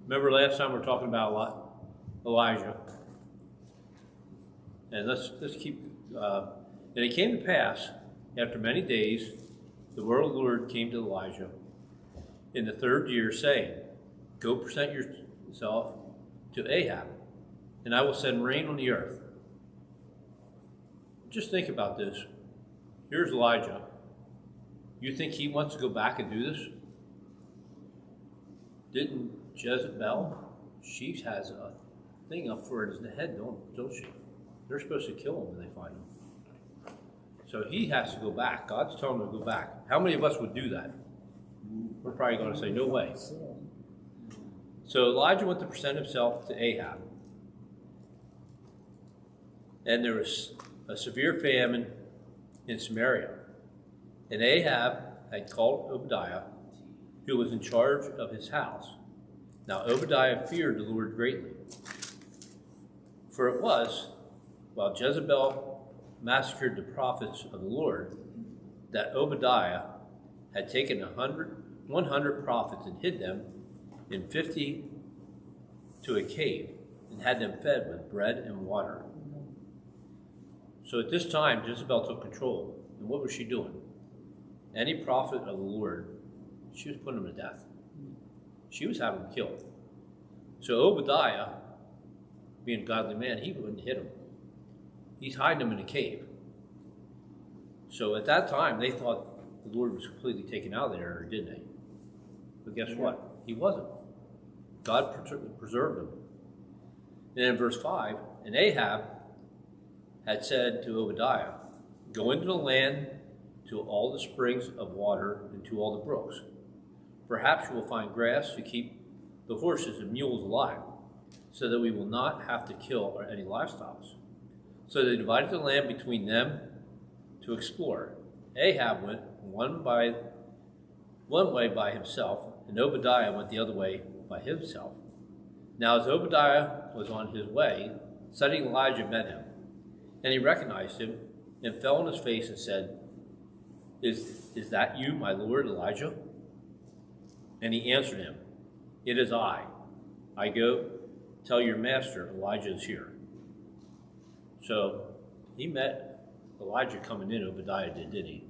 Remember last time we were talking about Elijah, and let's keep. And it came to pass after many days, the word of the Lord came to Elijah in the 3rd year, saying, "Go present yourself to Ahab, and I will send rain on the earth." Just think about this. Here's Elijah. You think he wants to go back and do this? Didn't Jezebel? She has a thing up for his head, don't she? They're supposed to kill him when they find him. So he has to go back. God's telling him to go back. How many of us would do that? We're probably going to say, no way. So Elijah went to present himself to Ahab. And there was a severe famine in Samaria. And Ahab had called Obadiah, who was in charge of his house. Now Obadiah feared the Lord greatly. For it was, while Jezebel massacred the prophets of the Lord, that Obadiah had taken 100 prophets and hid them in 50 to a cave and had them fed with bread and water. So at this time, Jezebel took control. And what was she doing? Any prophet of the Lord, she was putting them to death. She was having them killed. So Obadiah, being a godly man, he wouldn't hit them. He's hiding them in a cave. So at that time, they thought the Lord was completely taken out of there, didn't they? But guess what? He wasn't. God preserved him. And in verse 5, and Ahab had said to Obadiah, "Go into the land to all the springs of water and to all the brooks. Perhaps you will find grass to keep the horses and mules alive, so that we will not have to kill any livestock." So they divided the land between them to explore. Ahab went one way by himself, and Obadiah went the other way by himself. Now as Obadiah was on his way, suddenly Elijah met him, and he recognized him and fell on his face and said, Is that you, my lord Elijah? And he answered him, "It is I. I go tell your master Elijah is here." So he met Elijah coming in, Obadiah didn't he?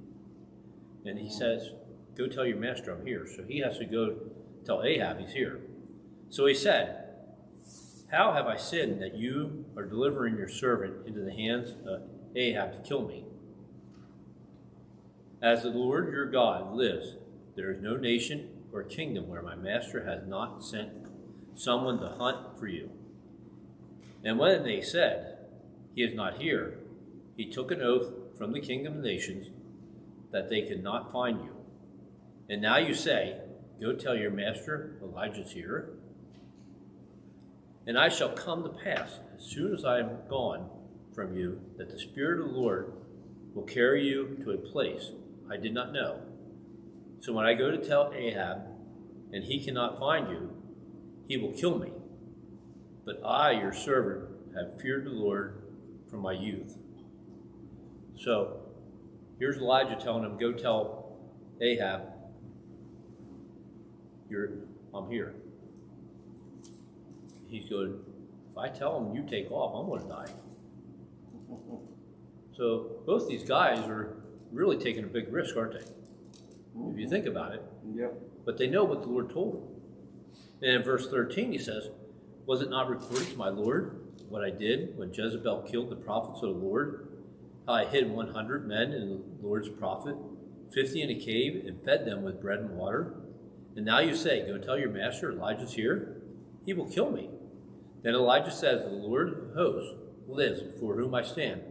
And he says, "Go tell your master I'm here." So he has to go tell Ahab he's here. So he said, "How have I sinned that you are delivering your servant into the hands of Ahab to kill me? As the Lord your God lives, there is no nation or kingdom where my master has not sent someone to hunt for you." And when they said, "He is not here," he took an oath from the king of the nations that they could not find you. And now you say, "Go tell your master Elijah's here." And I shall come to pass, as soon as I am gone from you, that the Spirit of the Lord will carry you to a place I did not know. So when I go to tell Ahab, and he cannot find you, he will kill me. But I, your servant, have feared the Lord from my youth. So here's Elijah telling him, "Go tell Ahab, I'm here." He's going, "If I tell him you take off, I'm going to die." So both these guys are really taking a big risk, aren't they? If you think about it. Yep. But they know what the Lord told them. And in verse 13 he says, "Was it not reported to my Lord what I did when Jezebel killed the prophets of the Lord? How I hid 100 men in the Lord's prophet, 50 in a cave, and fed them with bread and water? And now you say, 'Go tell your master Elijah's here.' He will kill me." Then Elijah says, "The Lord of hosts lives, before whom I stand.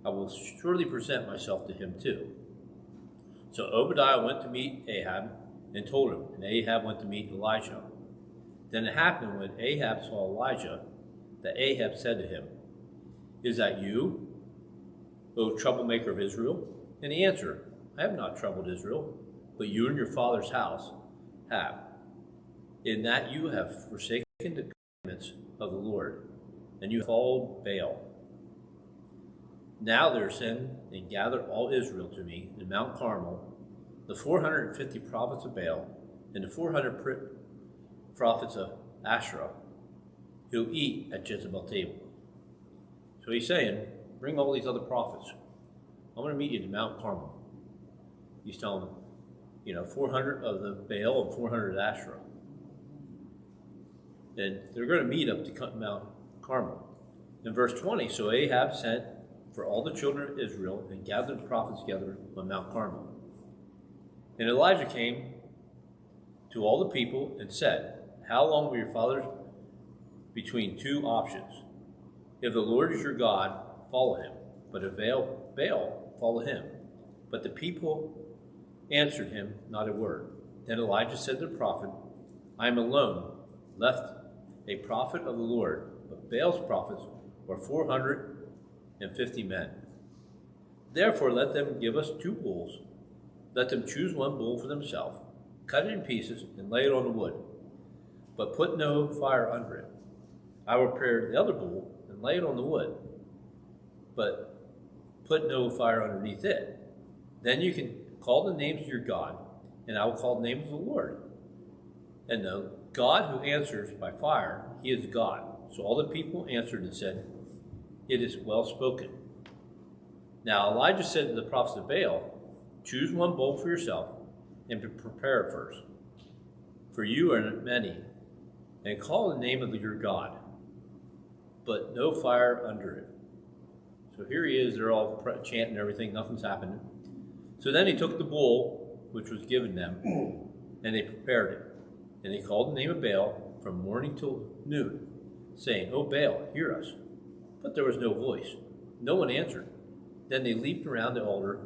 I will surely present myself to him too." So Obadiah went to meet Ahab and told him, and Ahab went to meet Elijah. Then it happened when Ahab saw Elijah, that Ahab said to him, "Is that you, O troublemaker of Israel?" And he answered, "I have not troubled Israel, but you and your father's house have, in that you have forsaken the commandments of the Lord, and you have followed Baal. Now there send and gather all Israel to me in Mount Carmel, the 450 prophets of Baal, and the 400 prophets of Asherah, who eat at Jezebel's table. So he's saying, bring all these other prophets. I'm going to meet you at Mount Carmel. He's telling them, 400 of the Baal and 400 of Asherah. And they're going to meet up to Mount Carmel. In verse 20, so Ahab sent for all the children of Israel and gathered the prophets together on Mount Carmel. And Elijah came to all the people and said, how long will your fathers between two options? If the Lord is your God, follow him. But if Baal, follow him. But the people answered him not a word. Then Elijah said to the prophet, I am alone, left a prophet of the Lord, but Baal's prophets were 450 men. Therefore let them give us 2 bulls. Let them choose 1 bull for themselves, cut it in pieces, and lay it on the wood, but put no fire under it. I will prepare the other bull and lay it on the wood, but put no fire underneath it. Then you can call the names of your God, and I will call the name of the Lord. And the God who answers by fire, he is God. So all the people answered and said, it is well spoken. Now Elijah said to the prophets of Baal, choose 1 bull for yourself, and prepare it first. For you are many, and call the name of your God, but no fire under it. So here he is, they're all chanting everything, nothing's happening. So then he took the bull, which was given them, and they prepared it. And he called the name of Baal from morning till noon, saying, O Baal, hear us. But there was no voice. No one answered. Then they leaped around the altar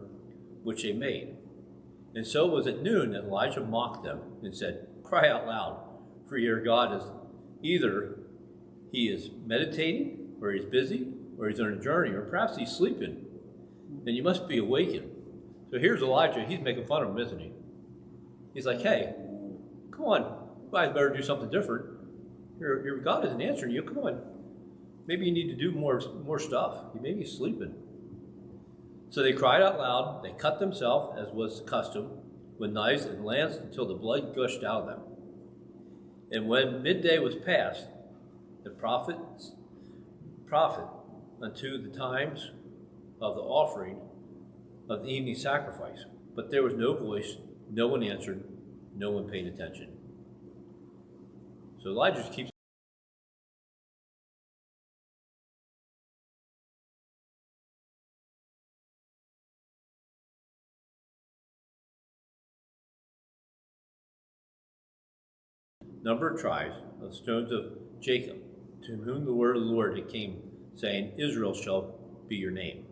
which they made. And so it was at noon that Elijah mocked them and said, cry out loud, for your God is either he is meditating, or he's busy, or he's on a journey, or perhaps he's sleeping, and you must be awakened. So here's Elijah, he's making fun of him, isn't he? He's like, hey, come on, you guys better do something different. Your God isn't answering you, come on. Maybe you need to do more stuff. Maybe he's sleeping. So they cried out loud, they cut themselves, as was the custom, with knives and lance until the blood gushed out of them. And when midday was past, the prophet unto the times of the offering of the evening sacrifice. But there was no voice, no one answered, no one paid attention. So Elijah keeps number of tribes of the stones of Jacob, to whom the word of the Lord had came, saying, Israel shall be your name.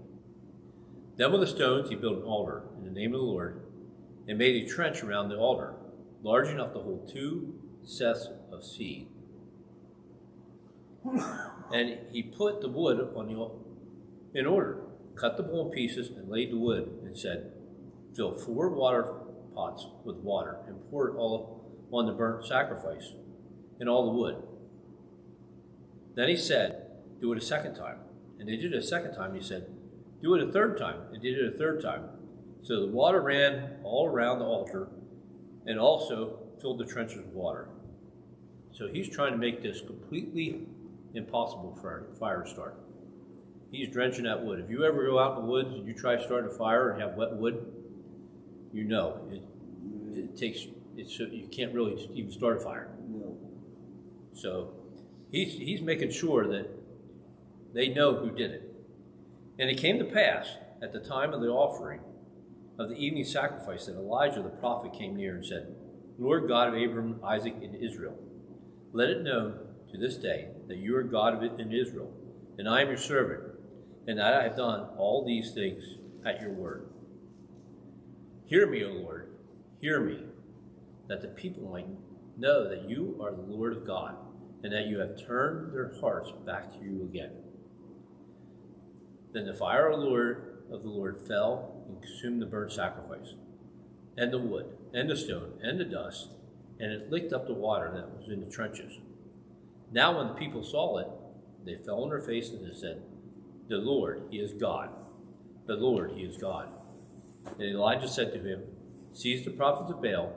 Then with the stones he built an altar in the name of the Lord, and made a trench around the altar, large enough to hold 2 seths of seed. And he put the wood in order, cut the bull in pieces, and laid the wood, and said, fill 4 water pots with water, and pour it all on the burnt sacrifice, and all the wood. Then he said, do it a second time. And they did it a second time. He said, do it a third time. And did it a third time. So the water ran all around the altar, and also filled the trenches with water. So he's trying to make this completely impossible for a fire to start. He's drenching that wood. If you ever go out in the woods and you try starting a fire and have wet wood, you know it takes. You can't really even start a fire. No. So he's making sure that they know who did it. And it came to pass at the time of the offering of the evening sacrifice that Elijah the prophet came near and said, Lord God of Abraham, Isaac, and Israel, let it known to this day that you are God in Israel, and I am your servant, and that I have done all these things at your word. Hear me, O Lord, hear me, that the people might know that you are the Lord of God, and that you have turned their hearts back to you again. Then the fire of the Lord fell and consumed the burnt sacrifice, and the wood, and the stone, and the dust, and it licked up the water that was in the trenches. Now when the people saw it, they fell on their faces and said, the Lord, he is God. The Lord, he is God. And Elijah said to him, seize the prophets of Baal,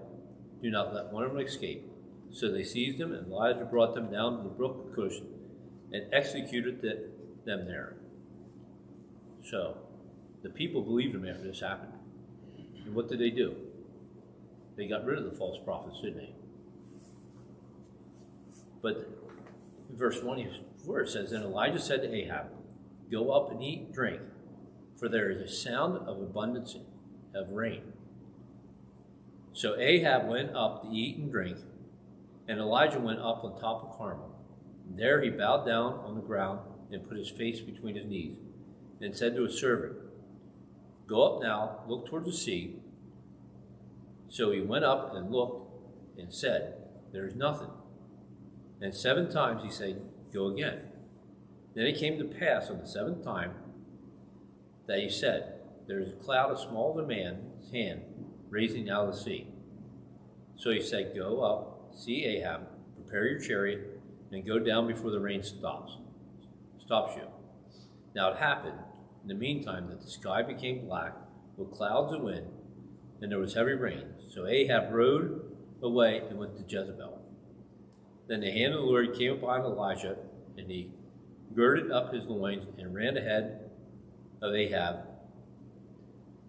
do not let one of them escape. So they seized him, and Elijah brought them down to the brook of Cush and executed them there. So the people believed him after this happened. And what did they do? They got rid of the false prophets, didn't they? But in verse 24 it says, "And Elijah said to Ahab, Go up and eat and drink, for there is a sound of abundance of rain." So Ahab went up to eat and drink, and Elijah went up on top of Carmel. And there he bowed down on the ground and put his face between his knees, and said to his servant, "Go up now, look toward the sea." So he went up and looked and said, "There is nothing." And 7 times he said, "Go again." Then it came to pass on the 7th time that he said, "There is a cloud as small as a man's hand raising out of the sea." So he said, "Go up, see Ahab, prepare your chariot, and go down before the rain stops you." Now it happened in the meantime that the sky became black with clouds and wind, and there was heavy rain. So Ahab rode away and went to Jezebel. Then the hand of the Lord came upon Elijah, and he girded up his loins and ran ahead of Ahab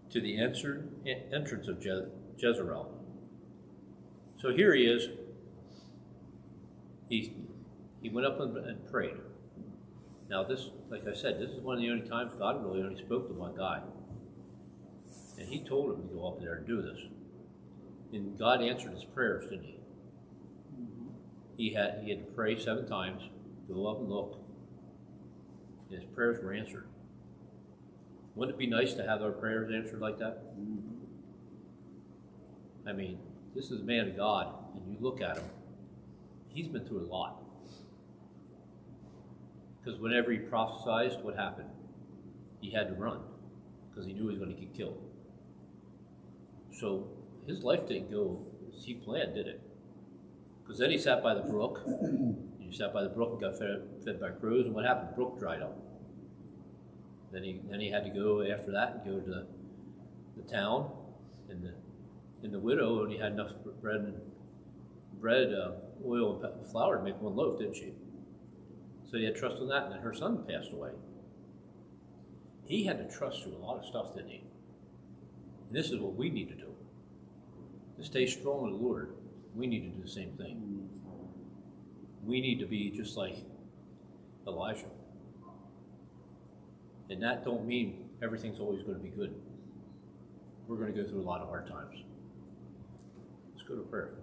to the entrance of Jezreel. So here he is. He went up and prayed. Now this, like I said, this is one of the only times God really only spoke to one guy. And he told him to go up there and do this. And God answered his prayers, didn't he? He had to pray 7 times, go up and look, and his prayers were answered. Wouldn't it be nice to have our prayers answered like that? I mean, this is a man of God, and you look at him, he's been through a lot. Because whenever he prophesied, what happened? He had to run, because he knew he was going to get killed. So his life didn't go as he planned, did it? Because then he sat by the brook. He sat by the brook and got fed by crows, and what happened? The brook dried up. Then he had to go after that and go to the town, and the widow only had enough bread, oil, and flour to make 1 loaf, didn't she? So he had trust in that, and then her son passed away. He had to trust through a lot of stuff, didn't he? And this is what we need to do. To stay strong in the Lord, we need to do the same thing. We need to be just like Elijah. And that don't mean everything's always going to be good. We're going to go through a lot of hard times. Let's go to prayer.